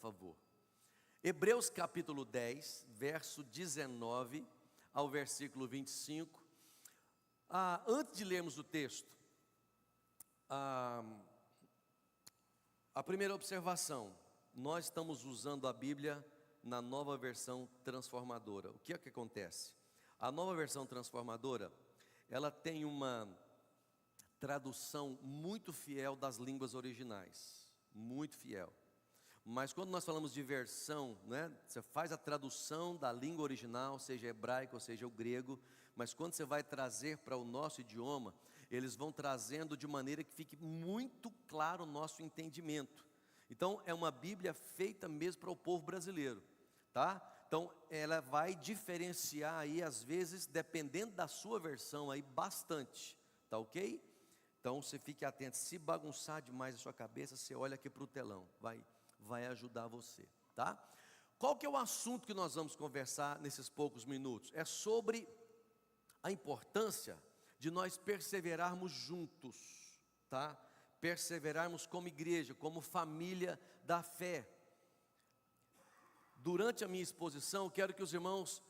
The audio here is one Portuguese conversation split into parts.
favor. Hebreus capítulo 10, verso 19 ao versículo 25. Antes de lermos o texto, a primeira observação: nós estamos usando a Bíblia na nova versão transformadora. O que é que acontece? A nova versão transformadora, ela tem uma tradução muito fiel das línguas originais, muito fiel. Mas quando nós falamos de versão, né, você faz a tradução da língua original, seja hebraico ou seja o grego, mas quando você vai trazer para o nosso idioma, eles vão trazendo de maneira que fique muito claro o nosso entendimento. Então é uma Bíblia feita mesmo para o povo brasileiro, tá? Então ela vai diferenciar aí às vezes, dependendo da sua versão aí, bastante, tá ok? Então você fique atento, se bagunçar demais a sua cabeça, você olha aqui para o telão, vai ajudar você, tá? Qual que é o assunto que nós vamos conversar nesses poucos minutos? É sobre a importância de nós perseverarmos juntos, tá? Perseverarmos como igreja, como família da fé. Durante a minha exposição, eu quero que os irmãos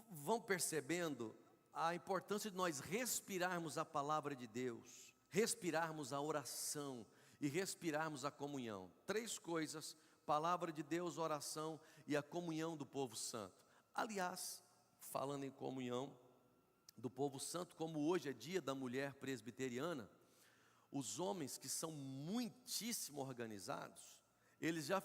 vão percebendo a importância de nós respirarmos a palavra de Deus, respirarmos a oração e respirarmos a comunhão. 3 coisas: palavra de Deus, oração e a comunhão do povo santo. Aliás, falando em comunhão do povo santo, como hoje é dia da mulher presbiteriana, os homens que são muitíssimo organizados, eles já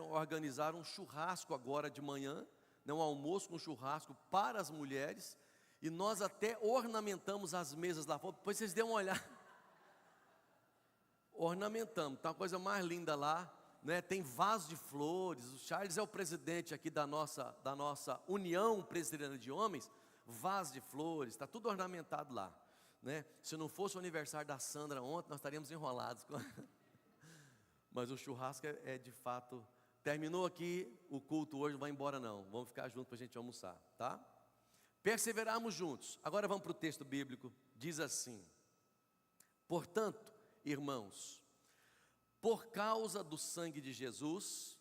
organizaram um churrasco agora de manhã, um almoço com churrasco para as mulheres, e nós até ornamentamos as mesas lá fora. Depois vocês dêem uma olhada. Ornamentamos, está uma coisa mais linda lá, né? Tem vaso de flores. O Charles é o presidente aqui da nossa União Presbiteriana de Homens. Vaso de flores, está tudo ornamentado lá, né? Se não fosse o aniversário da Sandra ontem, nós estaríamos enrolados. Mas o churrasco é de fato. Terminou aqui o culto hoje, não vai embora não, vamos ficar juntos para a gente almoçar, tá? Perseverarmos juntos. Agora vamos para o texto bíblico. Diz assim: portanto, irmãos, por causa do sangue de Jesus,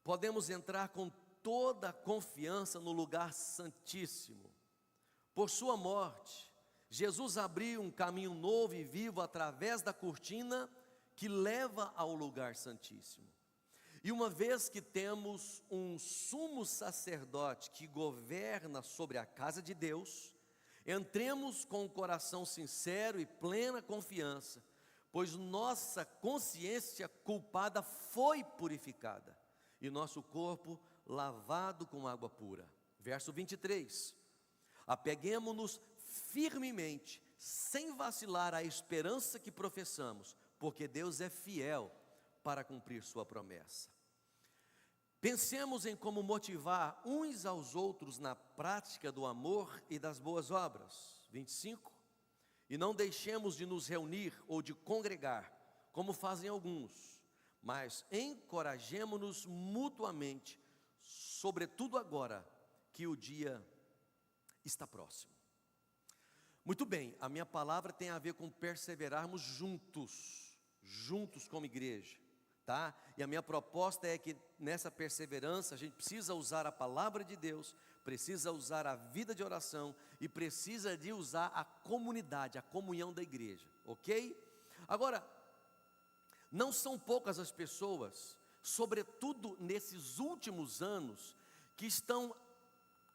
podemos entrar com toda a confiança no lugar santíssimo. Por sua morte, Jesus abriu um caminho novo e vivo através da cortina que leva ao lugar santíssimo. E uma vez que temos um sumo sacerdote que governa sobre a casa de Deus, entremos com o coração sincero e plena confiança, pois nossa consciência culpada foi purificada e nosso corpo lavado com água pura. Verso 23: apeguemo-nos firmemente, sem vacilar, à esperança que professamos, porque Deus é fiel para cumprir sua promessa. Pensemos em como motivar uns aos outros na prática do amor e das boas obras. 25: e não deixemos de nos reunir ou de congregar, como fazem alguns, mas encorajemo-nos mutuamente, sobretudo agora que o dia está próximo. Muito bem, a minha palavra tem a ver com perseverarmos juntos como igreja, tá? E a minha proposta é que nessa perseverança a gente precisa usar a palavra de Deus, precisa usar a vida de oração e precisa de usar a comunidade, a comunhão da igreja, ok? Agora, não são poucas as pessoas, sobretudo nesses últimos anos, que estão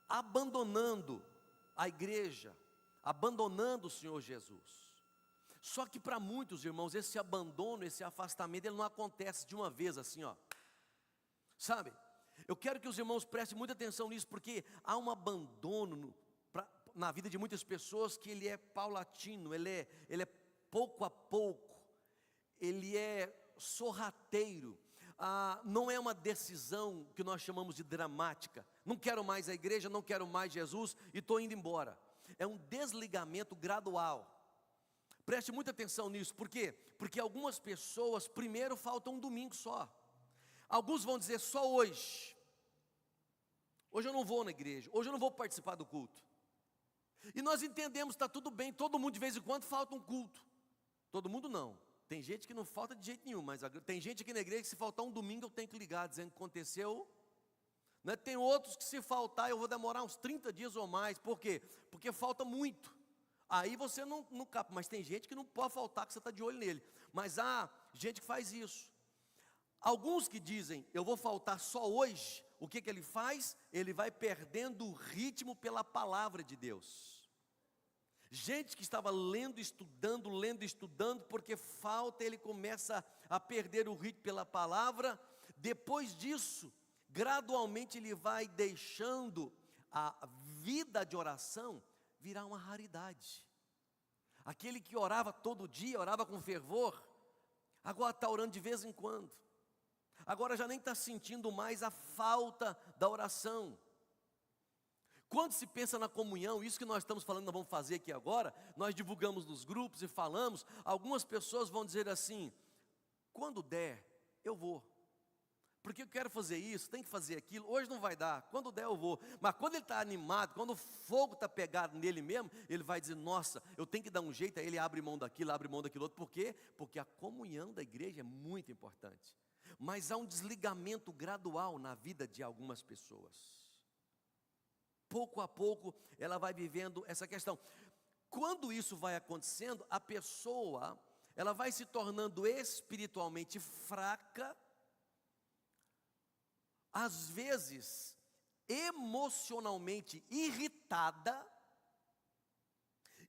abandonando a igreja, abandonando o Senhor Jesus. Só que para muitos irmãos, esse abandono, esse afastamento, ele não acontece de uma vez assim, ó. Sabe? Eu quero que os irmãos prestem muita atenção nisso, porque há um abandono na vida de muitas pessoas que ele é paulatino, ele é pouco a pouco, ele é sorrateiro. Não é uma decisão que nós chamamos de dramática. Não quero mais a igreja, não quero mais Jesus e estou indo embora. É um desligamento gradual. Preste muita atenção nisso. Por quê? Porque algumas pessoas primeiro faltam um domingo só. Alguns vão dizer só hoje. Hoje eu não vou na igreja, hoje eu não vou participar do culto. E nós entendemos, está tudo bem, todo mundo de vez em quando falta um culto. Todo mundo não, Tem gente que não falta de jeito nenhum, mas tem gente aqui na igreja que se faltar um domingo eu tenho que ligar dizendo que aconteceu. Né? Tem outros que se faltar eu vou demorar uns 30 dias ou mais. Por quê? Porque falta muito. Aí você não capa, mas tem gente que não pode faltar, que você está de olho nele. Mas há gente que faz isso. Alguns que dizem, eu vou faltar só hoje, o que ele faz? Ele vai perdendo o ritmo pela palavra de Deus. Gente que estava lendo, estudando, porque falta, ele começa a perder o ritmo pela palavra. Depois disso, gradualmente ele vai deixando a vida de oração virar uma raridade. Aquele que orava todo dia, orava com fervor, agora está orando de vez em quando. Agora já nem está sentindo mais a falta da oração. Quando se pensa na comunhão, isso que nós estamos falando, nós vamos fazer aqui agora, nós divulgamos nos grupos e falamos, algumas pessoas vão dizer assim, quando der, eu vou. Porque eu quero fazer isso, tem que fazer aquilo, hoje não vai dar, quando der eu vou. Mas quando ele está animado, quando o fogo está pegado nele mesmo, ele vai dizer, nossa, eu tenho que dar um jeito, aí ele abre mão daquilo outro. Por quê? Porque a comunhão da igreja é muito importante. Mas há um desligamento gradual na vida de algumas pessoas. Pouco a pouco ela vai vivendo essa questão. Quando isso vai acontecendo, a pessoa, ela vai se tornando espiritualmente fraca, às vezes emocionalmente irritada,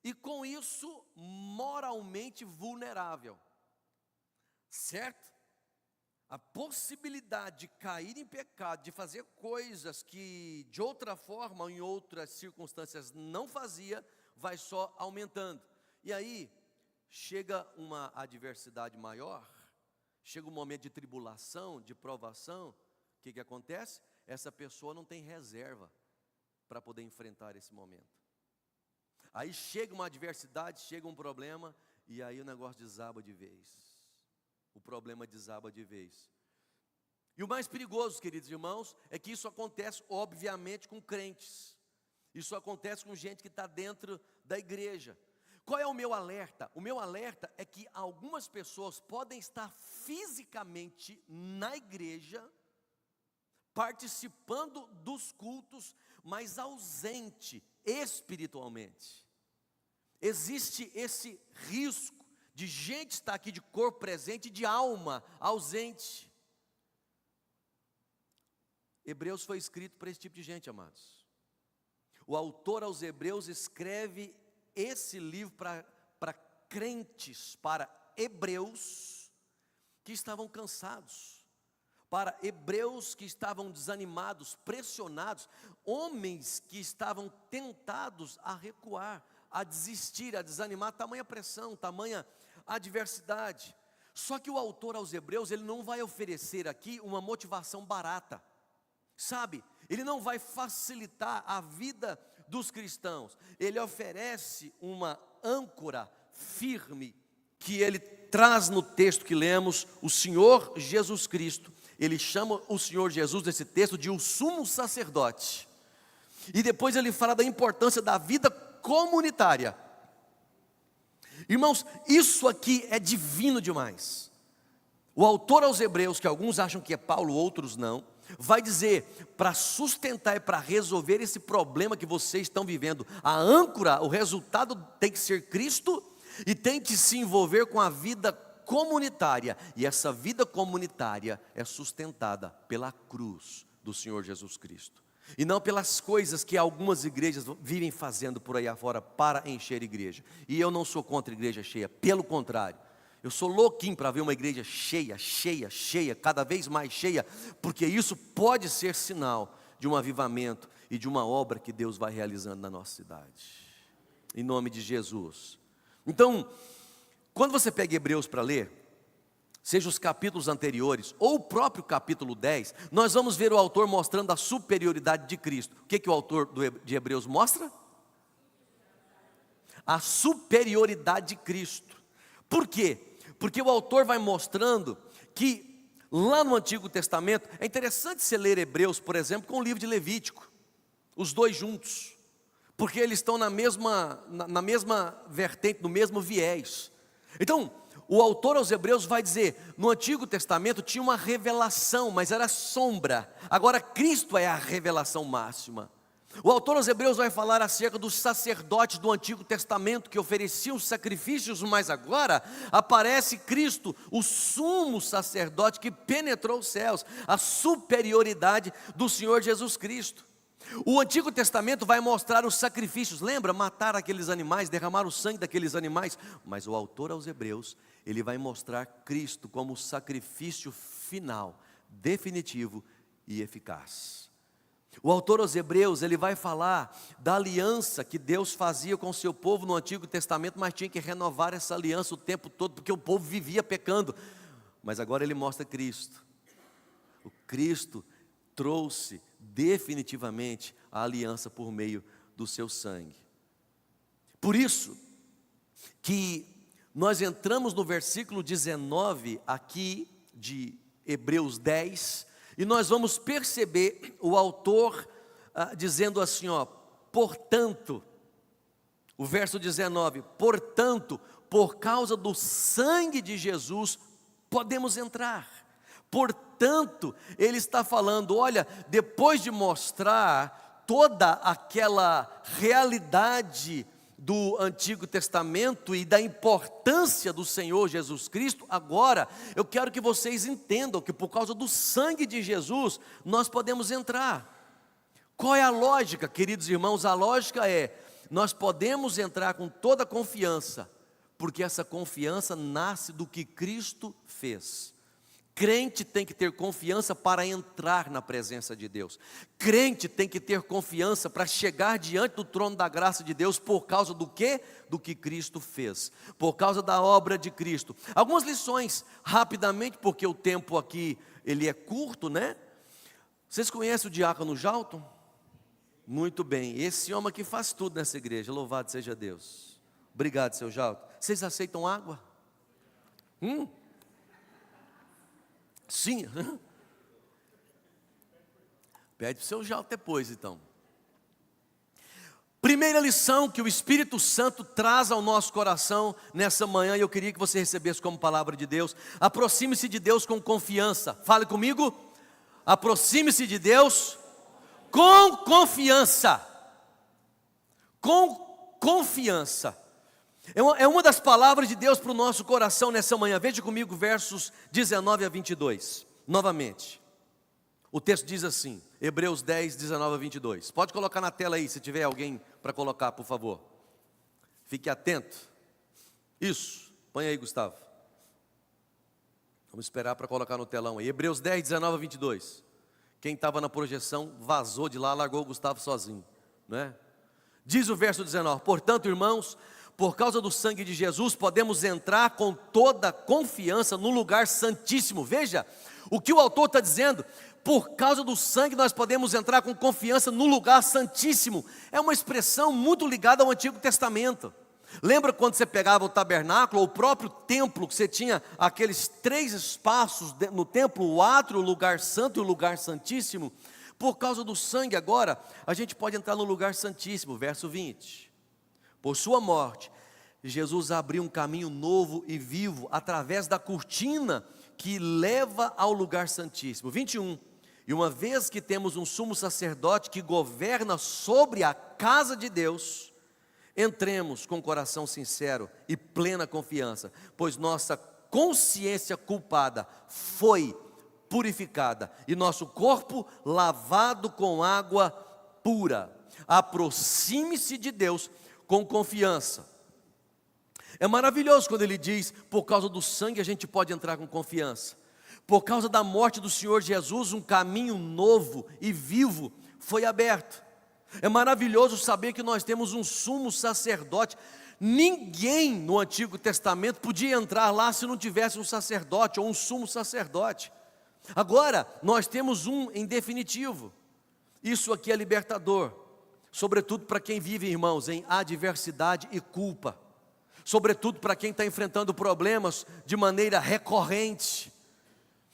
e com isso moralmente vulnerável, certo? A possibilidade de cair em pecado, de fazer coisas que de outra forma ou em outras circunstâncias não fazia, vai só aumentando. E aí, chega uma adversidade maior, chega um momento de tribulação, de provação, o que acontece? Essa pessoa não tem reserva para poder enfrentar esse momento. Aí chega uma adversidade, chega um problema, e aí o negócio desaba de vez. O problema desaba de vez. E o mais perigoso, queridos irmãos, é que isso acontece, obviamente, com crentes. Isso acontece com gente que está dentro da igreja. Qual é o meu alerta? O meu alerta é que algumas pessoas podem estar fisicamente na igreja, participando dos cultos, mas ausente espiritualmente. Existe esse risco de gente estar aqui de corpo presente e de alma ausente. Hebreus foi escrito para esse tipo de gente, amados. O autor aos Hebreus escreve esse livro para crentes, para hebreus que estavam cansados, para hebreus que estavam desanimados, pressionados, homens que estavam tentados a recuar, a desistir, a desanimar, tamanha pressão, tamanha adversidade. Só que o autor aos Hebreus, ele não vai oferecer aqui uma motivação barata, sabe? Ele não vai facilitar a vida dos cristãos. Ele oferece uma âncora firme, que ele traz no texto que lemos, o Senhor Jesus Cristo. Ele chama o Senhor Jesus nesse texto de o sumo sacerdote. E depois ele fala da importância da vida comunitária. Irmãos, isso aqui é divino demais. O autor aos Hebreus, que alguns acham que é Paulo, outros não, vai dizer, para sustentar e para resolver esse problema que vocês estão vivendo, a âncora, o resultado tem que ser Cristo, e tem que se envolver com a vida comunitária, e essa vida comunitária é sustentada pela cruz do Senhor Jesus Cristo, e não pelas coisas que algumas igrejas vivem fazendo por aí afora para encher igreja. E eu não sou contra a igreja cheia, pelo contrário, eu sou louquinho para ver uma igreja cheia, cheia, cheia, cada vez mais cheia, porque isso pode ser sinal de um avivamento e de uma obra que Deus vai realizando na nossa cidade, em nome de Jesus. Então, quando você pega Hebreus para ler, seja os capítulos anteriores, ou o próprio capítulo 10, nós vamos ver o autor mostrando a superioridade de Cristo. O que o autor de Hebreus mostra? A superioridade de Cristo. Por quê? Porque o autor vai mostrando que lá no Antigo Testamento, é interessante você ler Hebreus, por exemplo, com o livro de Levítico, os dois juntos, porque eles estão na mesma vertente, no mesmo viés. Então, o autor aos Hebreus vai dizer, no Antigo Testamento tinha uma revelação, mas era sombra. Agora Cristo é a revelação máxima. O autor aos Hebreus vai falar acerca dos sacerdotes do Antigo Testamento que ofereciam sacrifícios, mas agora aparece Cristo, o sumo sacerdote que penetrou os céus, a superioridade do Senhor Jesus Cristo. O Antigo Testamento vai mostrar os sacrifícios, lembra? Matar aqueles animais, derramar o sangue daqueles animais. Mas o autor aos Hebreus, ele vai mostrar Cristo como o sacrifício final, definitivo e eficaz. O autor aos Hebreus, ele vai falar da aliança que Deus fazia com o seu povo no Antigo Testamento, mas tinha que renovar essa aliança o tempo todo, porque o povo vivia pecando. Mas agora ele mostra Cristo. O Cristo trouxe definitivamente a aliança por meio do seu sangue. Por isso que nós entramos no versículo 19 aqui de Hebreus 10, e nós vamos perceber o autor dizendo assim, portanto, o verso 19, portanto, por causa do sangue de Jesus, podemos entrar. Portanto, ele está falando, olha, depois de mostrar toda aquela realidade do Antigo Testamento e da importância do Senhor Jesus Cristo, agora eu quero que vocês entendam que por causa do sangue de Jesus, nós podemos entrar. Qual é a lógica, queridos irmãos? A lógica é, nós podemos entrar com toda a confiança, porque essa confiança nasce do que Cristo fez. Crente tem que ter confiança para entrar na presença de Deus. Crente tem que ter confiança para chegar diante do trono da graça de Deus por causa do quê? Do que Cristo fez, por causa da obra de Cristo. Algumas lições, rapidamente, porque o tempo aqui, ele é curto, né? Vocês conhecem o diácono Jalton? Muito bem, esse homem aqui faz tudo nessa igreja, louvado seja Deus. Obrigado, seu Jalton. Vocês aceitam água? Sim. Pede para o seu Jalto depois, então. Primeira lição que o Espírito Santo traz ao nosso coração nessa manhã, e eu queria que você recebesse como palavra de Deus. Aproxime-se de Deus com confiança. Fale comigo. Aproxime-se de Deus com confiança. Com confiança. É uma das palavras de Deus para o nosso coração nessa manhã. Veja comigo versos 19 a 22, novamente. O texto diz assim, Hebreus 10, 19 a 22. Pode colocar na tela aí, se tiver alguém para colocar, por favor. Fique atento. Isso, põe aí, Gustavo. Vamos esperar para colocar no telão aí. Hebreus 10, 19 a 22. Quem estava na projeção vazou de lá, largou o Gustavo sozinho, né? Diz o verso 19, portanto, irmãos, por causa do sangue de Jesus, podemos entrar com toda confiança no lugar santíssimo. Veja, o que o autor está dizendo, por causa do sangue nós podemos entrar com confiança no lugar santíssimo. É uma expressão muito ligada ao Antigo Testamento. Lembra quando você pegava o tabernáculo, ou o próprio templo, que você tinha aqueles 3 espaços no templo, o átrio, o lugar santo e o lugar santíssimo? Por causa do sangue agora, a gente pode entrar no lugar santíssimo, verso 20. Por sua morte, Jesus abriu um caminho novo e vivo, através da cortina que leva ao lugar santíssimo. 21. E uma vez que temos um sumo sacerdote que governa sobre a casa de Deus, entremos com coração sincero e plena confiança, pois nossa consciência culpada foi purificada e nosso corpo lavado com água pura. Aproxime-se de Deus com confiança. É maravilhoso quando ele diz, por causa do sangue a gente pode entrar com confiança. Por causa da morte do Senhor Jesus, um caminho novo e vivo foi aberto. É maravilhoso saber que nós temos um sumo sacerdote. Ninguém no Antigo Testamento podia entrar lá se não tivesse um sacerdote ou um sumo sacerdote. Agora, nós temos um em definitivo. Isso aqui é libertador. Sobretudo para quem vive, irmãos, em adversidade e culpa. Sobretudo para quem está enfrentando problemas de maneira recorrente.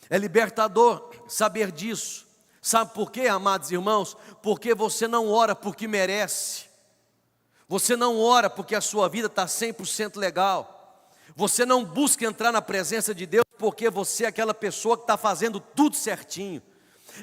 É libertador saber disso. Sabe por quê, amados irmãos? Porque você não ora porque merece. Você não ora porque a sua vida está 100% legal. Você não busca entrar na presença de Deus porque você é aquela pessoa que está fazendo tudo certinho.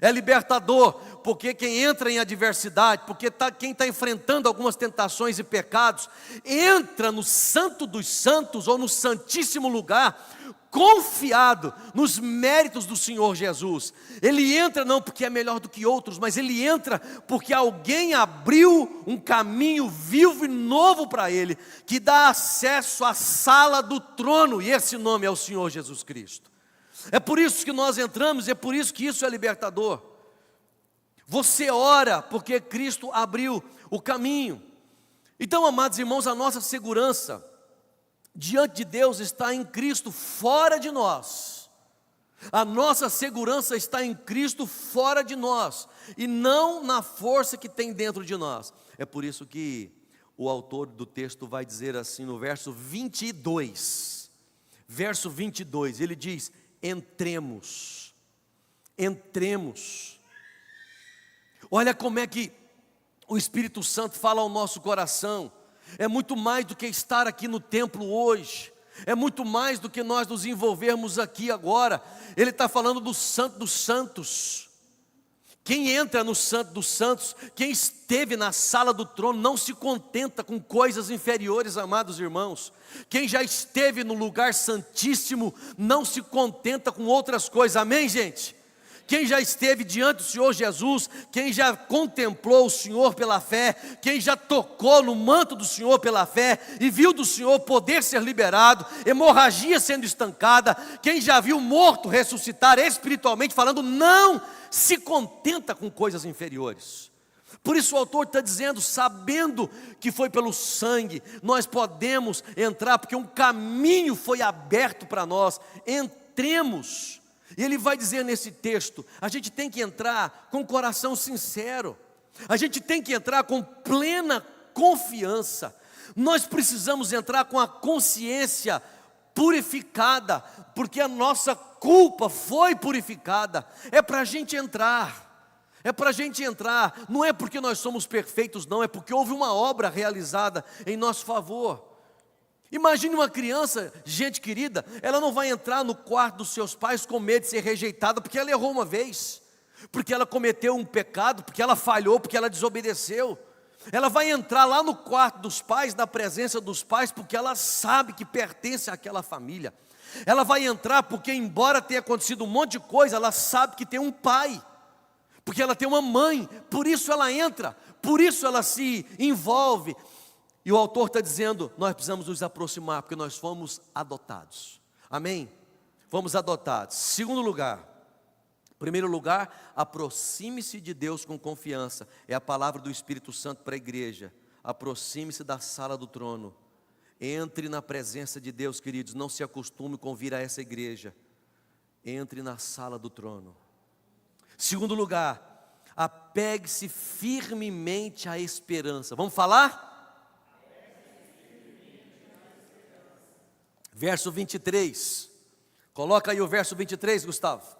É libertador, porque quem entra em adversidade, porque quem está enfrentando algumas tentações e pecados, entra no Santo dos Santos ou no Santíssimo Lugar, confiado nos méritos do Senhor Jesus. Ele entra não porque é melhor do que outros, mas ele entra porque alguém abriu um caminho vivo e novo para ele, que dá acesso à sala do trono, e esse nome é o Senhor Jesus Cristo. É por isso que nós entramos, é por isso que isso é libertador. Você ora porque Cristo abriu o caminho. Então, amados irmãos, a nossa segurança diante de Deus está em Cristo, fora de nós. A nossa segurança está em Cristo, fora de nós, e não na força que tem dentro de nós. É por isso que o autor do texto vai dizer assim no verso 22. Verso 22, ele diz: entremos. Olha como é que o Espírito Santo fala ao nosso coração. É muito mais do que estar aqui no templo hoje, é muito mais do que nós nos envolvermos aqui agora. Ele está falando do Santo dos Santos. Quem entra no Santo dos Santos, quem esteve na sala do trono, não se contenta com coisas inferiores, amados irmãos. Quem já esteve no lugar santíssimo, não se contenta com outras coisas, amém, gente? Quem já esteve diante do Senhor Jesus, quem já contemplou o Senhor pela fé, quem já tocou no manto do Senhor pela fé, e viu do Senhor poder ser liberado, hemorragia sendo estancada, quem já viu morto ressuscitar espiritualmente falando, não se contenta com coisas inferiores. Por isso o autor está dizendo, sabendo que foi pelo sangue, nós podemos entrar, porque um caminho foi aberto para nós, entremos. E ele vai dizer nesse texto, a gente tem que entrar com o coração sincero, a gente tem que entrar com plena confiança, nós precisamos entrar com a consciência purificada, porque a nossa culpa foi purificada, é para a gente entrar. Não é porque nós somos perfeitos não, é porque houve uma obra realizada em nosso favor. Imagine uma criança, gente querida, ela não vai entrar no quarto dos seus pais com medo de ser rejeitada, porque ela errou uma vez, porque ela cometeu um pecado, porque ela falhou, porque ela desobedeceu. Ela vai entrar lá no quarto dos pais, na presença dos pais, porque ela sabe que pertence àquela família. Ela vai entrar porque, embora tenha acontecido um monte de coisa, ela sabe que tem um pai, porque ela tem uma mãe, por isso ela entra, por isso ela se envolve. E o autor está dizendo, nós precisamos nos aproximar, porque nós fomos adotados, amém? Fomos adotados. Segundo lugar, primeiro lugar, aproxime-se de Deus com confiança, é a palavra do Espírito Santo para a igreja. Aproxime-se da sala do trono, entre na presença de Deus, queridos, não se acostume com vir a essa igreja, entre na sala do trono. Segundo lugar, apegue-se firmemente à esperança. Vamos falar? Verso 23, coloca aí o verso 23, Gustavo,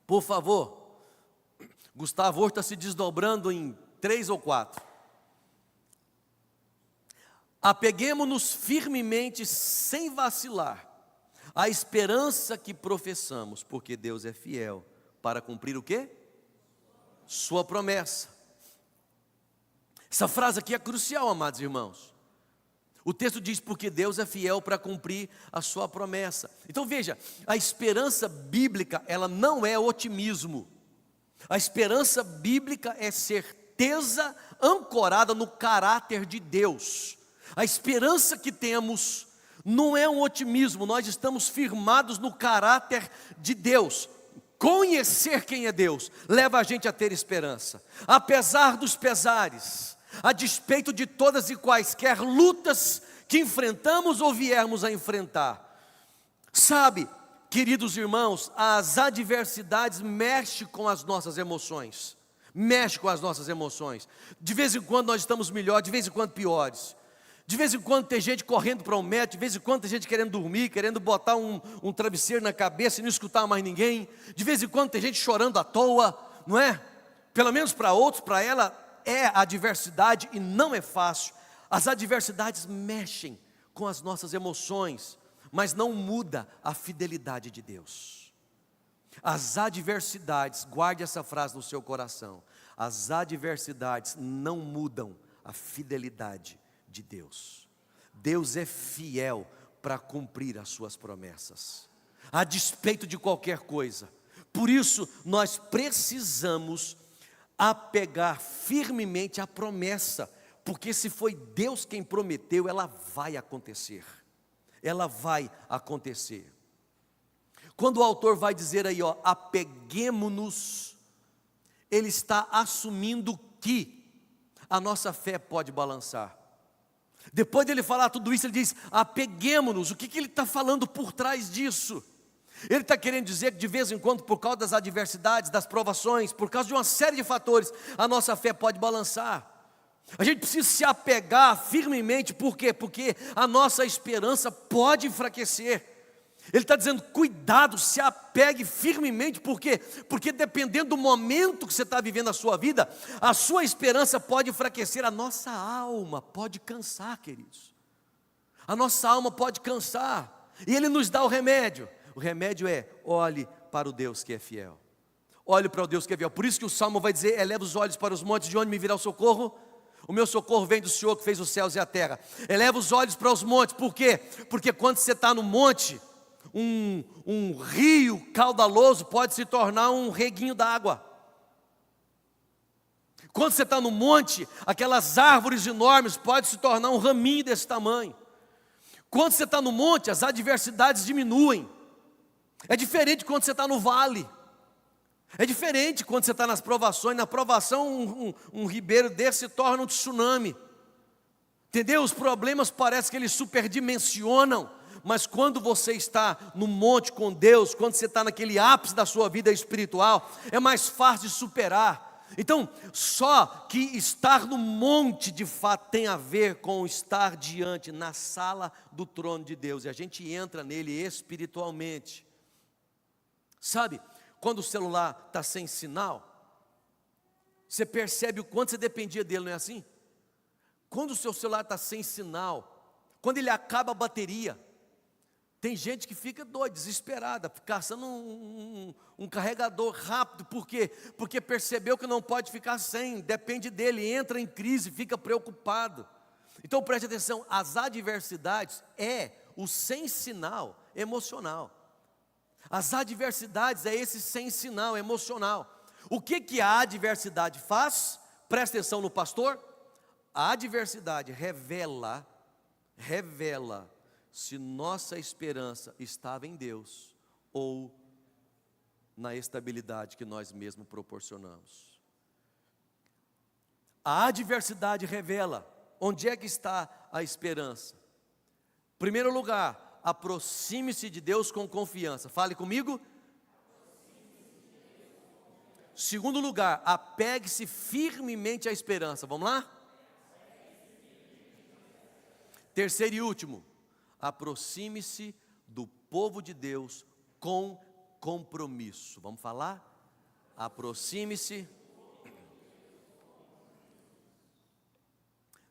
por favor. Gustavo hoje está se desdobrando em 3 ou 4. Apeguemo-nos firmemente, sem vacilar, à esperança que professamos, porque Deus é fiel para cumprir o quê? Sua promessa. Essa frase aqui é crucial, amados irmãos. O texto diz, porque Deus é fiel para cumprir a sua promessa. Então veja, a esperança bíblica, ela não é otimismo. A esperança bíblica é certeza ancorada no caráter de Deus. A esperança que temos não é um otimismo, nós estamos firmados no caráter de Deus. Conhecer quem é Deus leva a gente a ter esperança, apesar dos pesares, a despeito de todas e quaisquer lutas que enfrentamos ou viermos a enfrentar. Sabe, queridos irmãos, as adversidades mexem com as nossas emoções. De vez em quando nós estamos melhores, de vez em quando piores. De vez em quando tem gente correndo para um médico, de vez em quando tem gente querendo dormir, querendo botar um travesseiro na cabeça e não escutar mais ninguém. De vez em quando tem gente chorando à toa, não é? Pelo menos para outros, para ela é adversidade e não é fácil. As adversidades mexem com as nossas emoções, mas não muda a fidelidade de Deus. As adversidades, guarde essa frase no seu coração, as adversidades não mudam a fidelidade de Deus. Deus é fiel para cumprir as suas promessas, a despeito de qualquer coisa. Por isso, nós precisamos apegar firmemente à promessa, porque se foi Deus quem prometeu, ela vai acontecer. Ela vai acontecer. Quando o autor vai dizer aí, apeguemo-nos, ele está assumindo que a nossa fé pode balançar. Depois dele falar tudo isso, ele diz, apeguemo-nos. O que ele está falando por trás disso? Ele está querendo dizer que de vez em quando, por causa das adversidades, das provações, por causa de uma série de fatores, a nossa fé pode balançar. A gente precisa se apegar firmemente, por quê? Porque a nossa esperança pode enfraquecer. Ele está dizendo, cuidado, se apegue firmemente, por quê? Porque dependendo do momento que você está vivendo a sua vida, a sua esperança pode enfraquecer, a nossa alma pode cansar, queridos. A nossa alma pode cansar, e Ele nos dá o remédio. O remédio é, olhe para o Deus que é fiel. Olhe para o Deus que é fiel. Por isso que o Salmo vai dizer, eleva os olhos para os montes, de onde me virá o socorro? O meu socorro vem do Senhor que fez os céus e a terra. Eleva os olhos para os montes, por quê? Porque quando você está no monte, um rio caudaloso pode se tornar um reguinho d'água. Quando você está no monte, aquelas árvores enormes podem se tornar um raminho desse tamanho. Quando você está no monte, as adversidades diminuem. É diferente quando você está no vale. É diferente quando você está nas provações. Na provação, um ribeiro desse se torna um tsunami. Entendeu? Os problemas parecem que eles superdimensionam. Mas quando você está no monte com Deus, quando você está naquele ápice da sua vida espiritual, é mais fácil de superar. Então, só que estar no monte de fato tem a ver com estar diante, na sala do trono de Deus. E a gente entra nele espiritualmente. Sabe, quando o celular está sem sinal, você percebe o quanto você dependia dele, não é assim? Quando o seu celular está sem sinal, quando ele acaba a bateria, tem gente que fica doida, desesperada, caçando um carregador rápido. Por quê? Porque percebeu que não pode ficar sem, depende dele, entra em crise, fica preocupado. Então preste atenção, as adversidades é o sem sinal emocional. As adversidades é esse sem sinal emocional. O que a adversidade faz? Presta atenção no pastor. A adversidade revela se nossa esperança estava em Deus ou na estabilidade que nós mesmos proporcionamos. A adversidade revela onde é que está a esperança. Primeiro lugar, aproxime-se de Deus com confiança. Fale comigo. Segundo lugar, apegue-se firmemente à esperança. Vamos lá? Terceiro e último, aproxime-se do povo de Deus com compromisso. Vamos falar? Aproxime-se.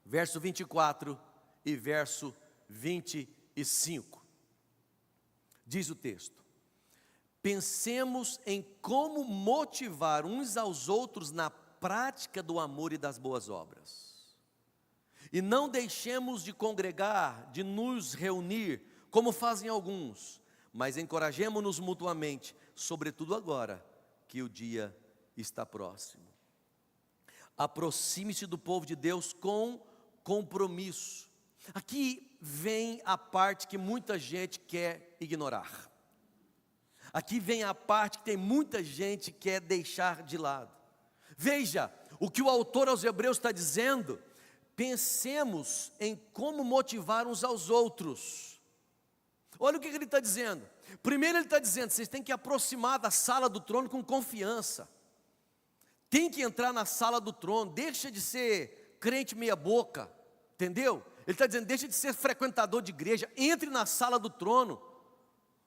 Verso 24 e verso 25. Diz o texto: pensemos em como motivar uns aos outros na prática do amor e das boas obras. E não deixemos de congregar, de nos reunir, como fazem alguns, mas encorajemo-nos mutuamente, sobretudo agora que o dia está próximo. Aproxime-se do povo de Deus com compromisso. Aqui vem a parte que muita gente quer ignorar. Aqui vem a parte que tem muita gente que quer deixar de lado. Veja, o que o autor aos Hebreus está dizendo: pensemos em como motivar uns aos outros. Olha o que ele está dizendo. Primeiro ele está dizendo, vocês têm que aproximar da sala do trono com confiança. Tem que entrar na sala do trono, deixa de ser crente meia boca, entendeu? Ele está dizendo, deixa de ser frequentador de igreja, entre na sala do trono.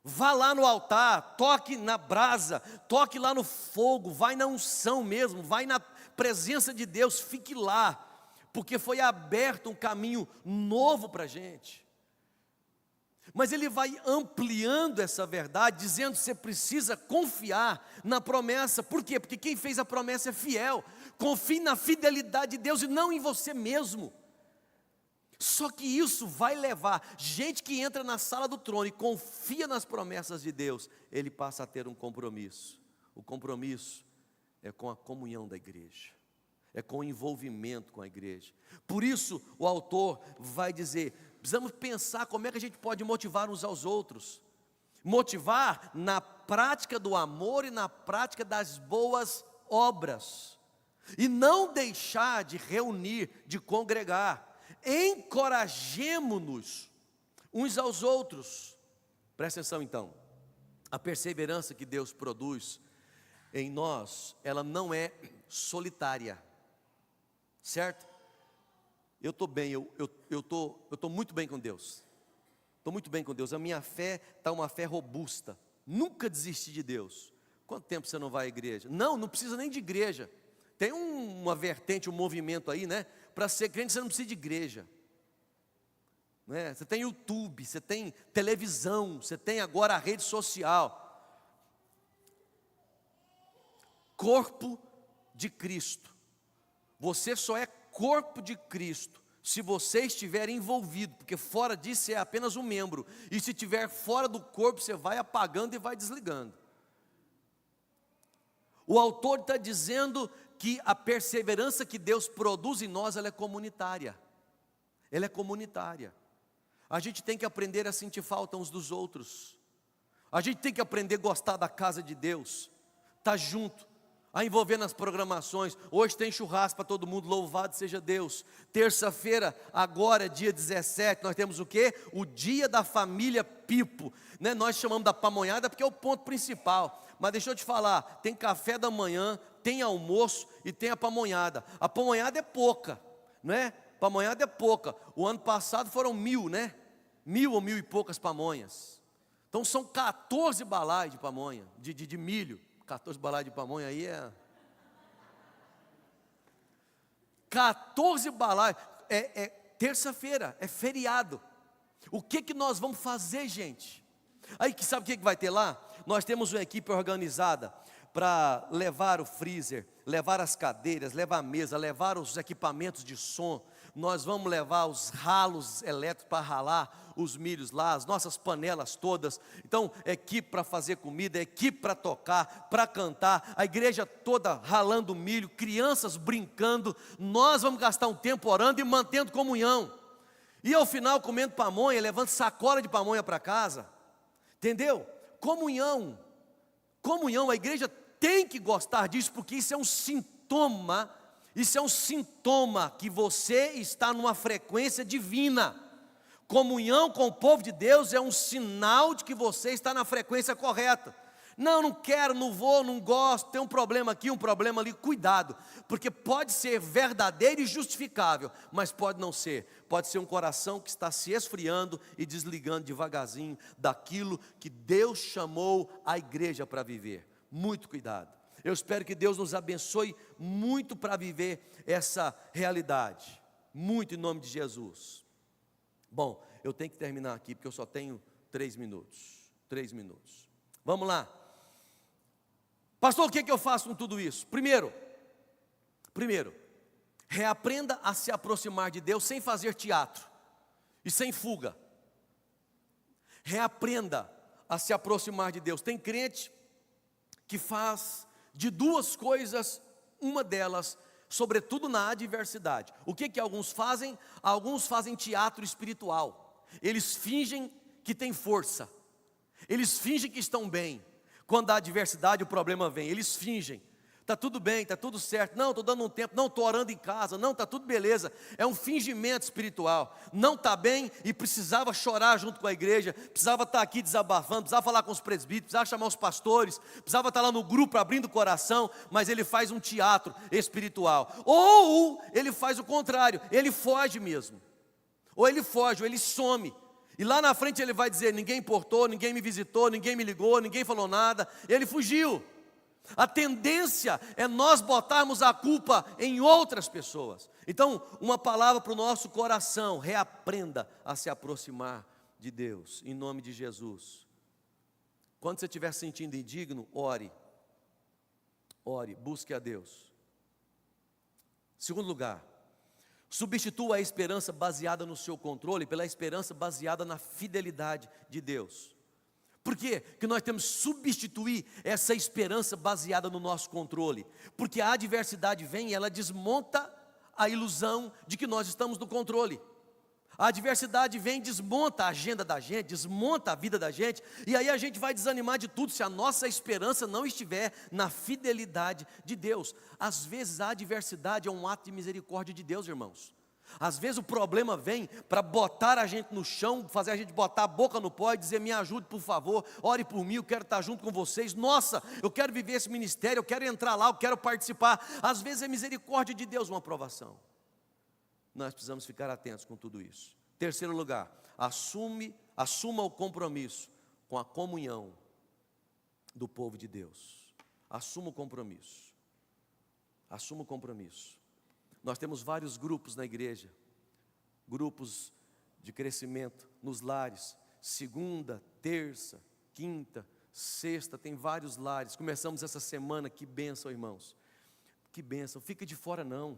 Vá lá no altar, toque na brasa, toque lá no fogo, vai na unção mesmo, vai na presença de Deus, fique lá. Porque foi aberto um caminho novo para a gente. Mas ele vai ampliando essa verdade, dizendo que você precisa confiar na promessa. Por quê? Porque quem fez a promessa é fiel. Confie na fidelidade de Deus e não em você mesmo. Só que isso vai levar, gente que entra na sala do trono e confia nas promessas de Deus, ele passa a ter um compromisso. O compromisso é com a comunhão da igreja, é com o envolvimento com a igreja. Por isso o autor vai dizer, precisamos pensar como é que a gente pode motivar uns aos outros. Motivar na prática do amor e na prática das boas obras. E não deixar de reunir, de congregar. Encorajemo-nos uns aos outros. Presta atenção então. A perseverança que Deus produz em nós, ela não é solitária. Certo? Eu estou bem, eu estou muito bem com Deus. Estou muito bem com Deus. A minha fé está uma fé robusta. Nunca desisti de Deus. Quanto tempo você não vai à igreja? Não precisa nem de igreja. Tem uma vertente, um movimento aí, né? Para ser crente você não precisa de igreja. Né? Você tem YouTube, você tem televisão, você tem agora a rede social. Corpo de Cristo. Você só é corpo de Cristo se você estiver envolvido, porque fora disso você é apenas um membro. E se estiver fora do corpo, você vai apagando e vai desligando. O autor está dizendo que a perseverança que Deus produz em nós, ela é comunitária. Ela é comunitária. A gente tem que aprender a sentir falta uns dos outros. A gente tem que aprender a gostar da casa de Deus. Estar junto, a envolver nas programações. Hoje tem churrasco para todo mundo, louvado seja Deus. Terça-feira, agora dia 17, nós temos o quê? O dia da família Pipo, né? Nós chamamos da pamonhada porque é o ponto principal. Mas deixa eu te falar, tem café da manhã, tem almoço e tem a pamonhada. A pamonhada é pouca, né? Pamonhada é pouca. O ano passado foram 1000, né? 1000 ou 1000 e poucas pamonhas. Então são 14 balaios de pamonha, de milho. 14 balaios de pamonha aí é... 14 balaios, é terça-feira, é feriado. O que nós vamos fazer, gente? Aí sabe o que vai ter lá? Nós temos uma equipe organizada para levar o freezer, levar as cadeiras, levar a mesa, levar os equipamentos de som. Nós vamos levar os ralos elétricos para ralar os milhos lá, as nossas panelas todas. Então, equipe para fazer comida, equipe para tocar, para cantar, a igreja toda ralando milho, crianças brincando. Nós vamos gastar um tempo orando e mantendo comunhão. E ao final comendo pamonha, levando sacola de pamonha para casa. Entendeu? Comunhão, a igreja tem que gostar disso, porque isso é um sintoma que você está numa frequência divina. Comunhão com o povo de Deus é um sinal de que você está na frequência correta. Não quero, não vou, não gosto, tem um problema aqui, um problema ali. Cuidado, porque pode ser verdadeiro e justificável, mas pode não ser. Pode ser um coração que está se esfriando e desligando devagarzinho daquilo que Deus chamou a igreja para viver. Muito cuidado. Eu espero que Deus nos abençoe muito para viver essa realidade. Muito em nome de Jesus. Bom, eu tenho que terminar aqui porque eu só tenho 3 minutos. 3 minutos. Vamos lá. Pastor, o que eu faço com tudo isso? Primeiro, reaprenda a se aproximar de Deus sem fazer teatro e sem fuga. Reaprenda a se aproximar de Deus. Tem crente que faz de 2 coisas, uma delas, sobretudo na adversidade. O que alguns fazem? Alguns fazem teatro espiritual. Eles fingem que têm força. Eles fingem que estão bem. Quando há adversidade, o problema vem. Eles fingem. Está tudo bem, está tudo certo. Não, estou dando um tempo. Não, estou orando em casa. Não, está tudo beleza. É um fingimento espiritual. Não está bem e precisava chorar junto com a igreja. Precisava estar aqui desabafando. Precisava falar com os presbíteros. Precisava chamar os pastores. Precisava estar lá no grupo abrindo o coração. Mas ele faz um teatro espiritual. Ou ele faz o contrário. Ele foge mesmo. Ou ele foge, ou ele some. E lá na frente ele vai dizer, ninguém importou, ninguém me visitou, ninguém me ligou, ninguém falou nada. Ele fugiu. A tendência é nós botarmos a culpa em outras pessoas. Então, uma palavra para o nosso coração: reaprenda a se aproximar de Deus, em nome de Jesus. Quando você estiver sentindo indigno, ore, busque a Deus. Segundo lugar, substitua a esperança baseada no seu controle pela esperança baseada na fidelidade de Deus. Por quê que nós temos que substituir essa esperança baseada no nosso controle? Porque a adversidade vem e ela desmonta a ilusão de que nós estamos no controle. A adversidade vem, desmonta a agenda da gente, desmonta a vida da gente, e aí a gente vai desanimar de tudo se a nossa esperança não estiver na fidelidade de Deus. Às vezes a adversidade é um ato de misericórdia de Deus, irmãos. Às vezes o problema vem para botar a gente no chão, fazer a gente botar a boca no pó e dizer: me ajude por favor, ore por mim, eu quero estar junto com vocês. Nossa, eu quero viver esse ministério, eu quero entrar lá, eu quero participar. Às vezes é misericórdia de Deus uma aprovação. Nós precisamos ficar atentos com tudo isso. Terceiro lugar, assuma o compromisso com a comunhão do povo de Deus. Assuma o compromisso. Assuma o compromisso. Nós temos vários grupos na igreja, grupos de crescimento nos lares, segunda, terça, quinta, sexta, tem vários lares. Começamos essa semana, que bênção, irmãos, que bênção. Fica de fora não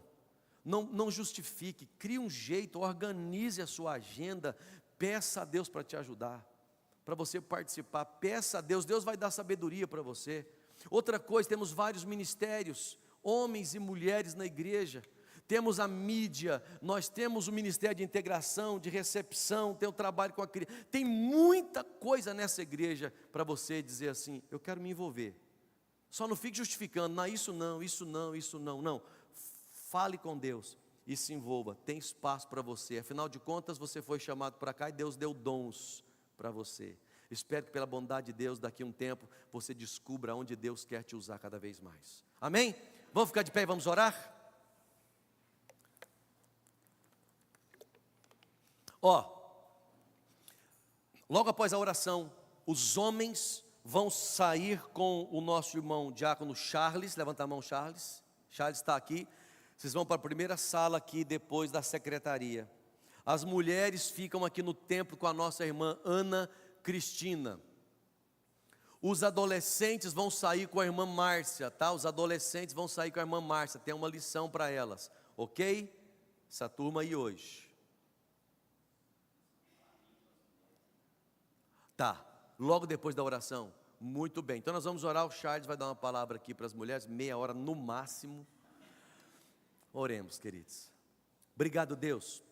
justifique, crie um jeito, organize a sua agenda, peça a Deus para te ajudar, para você participar, peça a Deus, Deus vai dar sabedoria para você. Outra coisa, temos vários ministérios, homens e mulheres na igreja, temos a mídia, nós temos o ministério de integração, de recepção, tem o trabalho com a criança, tem muita coisa nessa igreja para você dizer assim: eu quero me envolver. Só não fique justificando, não, isso não. Fale com Deus e se envolva, tem espaço para você. Afinal de contas, você foi chamado para cá e Deus deu dons para você. Espero que pela bondade de Deus, daqui a um tempo, você descubra onde Deus quer te usar cada vez mais. Amém? Vamos ficar de pé e vamos orar? Logo após a oração, os homens vão sair com o nosso irmão diácono Charles. Levanta a mão, Charles. Charles está aqui. Vocês vão para a primeira sala aqui, depois da secretaria. As mulheres ficam aqui no templo com a nossa irmã Ana Cristina. Os adolescentes vão sair com a irmã Márcia, tá? Os adolescentes vão sair com a irmã Márcia. Tem uma lição para elas, ok? Essa turma aí hoje. Tá, logo depois da oração. Muito bem, então nós vamos orar. O Charles vai dar uma palavra aqui para as mulheres, meia hora no máximo. Oremos, queridos. Obrigado, Deus,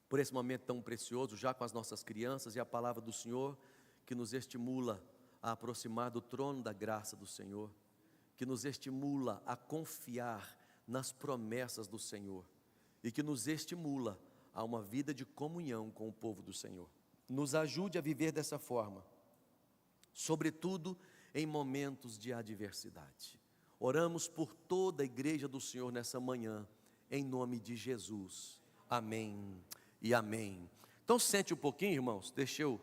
por esse momento tão precioso, já com as nossas crianças, e a palavra do Senhor, que nos estimula a aproximar do trono da graça do Senhor, que nos estimula a confiar nas promessas do Senhor, e que nos estimula a uma vida de comunhão com o povo do Senhor. Nos ajude a viver dessa forma, sobretudo em momentos de adversidade. Oramos por toda a igreja do Senhor nessa manhã, em nome de Jesus. Amém e amém. Então sente um pouquinho, irmãos, deixa eu